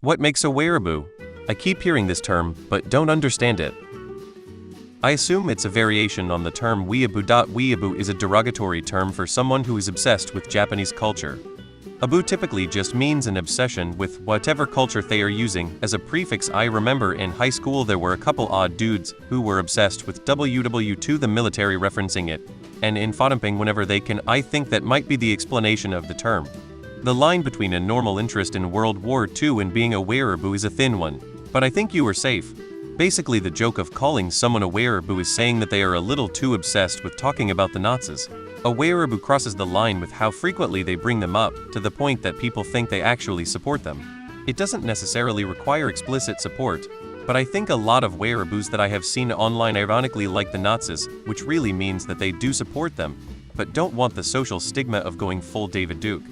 What makes a Wehraboo? I keep hearing this term, but don't understand it. I assume it's a variation on the term weeaboo. Weeaboo is a derogatory term for someone who is obsessed with Japanese culture. Aboo typically just means an obsession with whatever culture they are using as a prefix. I remember in high school there were a couple odd dudes who were obsessed with WW2, the military, referencing it, and in photomping whenever they can. I think that might be the explanation of the term. The line between a normal interest in World War II and being a wearaboo is a thin one, but I think you were safe. Basically, the joke of calling someone a wearaboo is saying that they are a little too obsessed with talking about the Nazis. A wearaboo crosses the line with how frequently they bring them up, to the point that people think they actually support them. It doesn't necessarily require explicit support, but I think a lot of wearaboos that I have seen online ironically like the Nazis, which really means that they do support them, but don't want the social stigma of going full David Duke.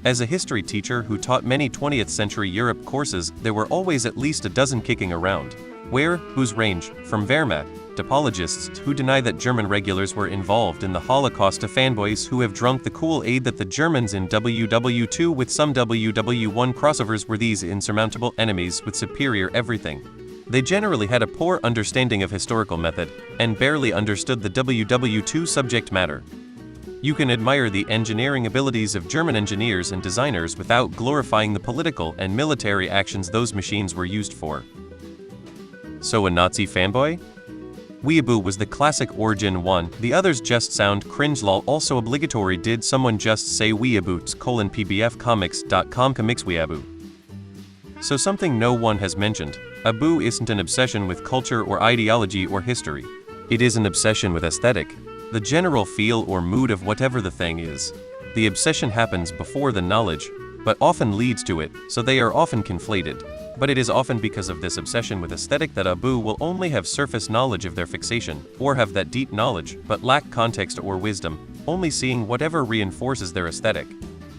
As a history teacher who taught many 20th century Europe courses, there were always at least a dozen kicking around. Whose range from Wehrmacht apologists who deny that German regulars were involved in the Holocaust to fanboys who have drunk the Kool-Aid that the Germans in WW2 with some WW1 crossovers were these insurmountable enemies with superior everything. They generally had a poor understanding of historical method and barely understood the WW2 subject matter. You can admire the engineering abilities of German engineers and designers without glorifying the political and military actions those machines were used for. So a Nazi fanboy? Weeaboo was the classic origin one, the others just sound cringe. Lol. Also obligatory. Did someone just say weeaboots pbfcomics.com comics weeaboo? So something no one has mentioned. A boo isn't an obsession with culture or ideology or history. It is an obsession with aesthetic, the general feel or mood of whatever the thing is. The obsession happens before the knowledge, but often leads to it, so they are often conflated. But it is often because of this obsession with aesthetic that a boo will only have surface knowledge of their fixation, or have that deep knowledge, but lack context or wisdom, only seeing whatever reinforces their aesthetic.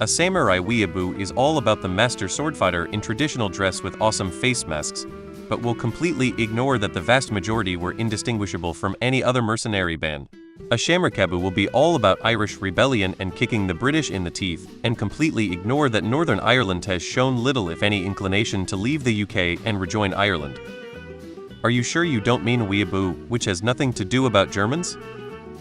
A samurai weeaboo is all about the master swordfighter in traditional dress with awesome face masks, but will completely ignore that the vast majority were indistinguishable from any other mercenary band. A shamrockaboo will be all about Irish rebellion and kicking the British in the teeth, and completely ignore that Northern Ireland has shown little if any inclination to leave the UK and rejoin Ireland. Are you sure you don't mean weeaboo, which has nothing to do about Germans?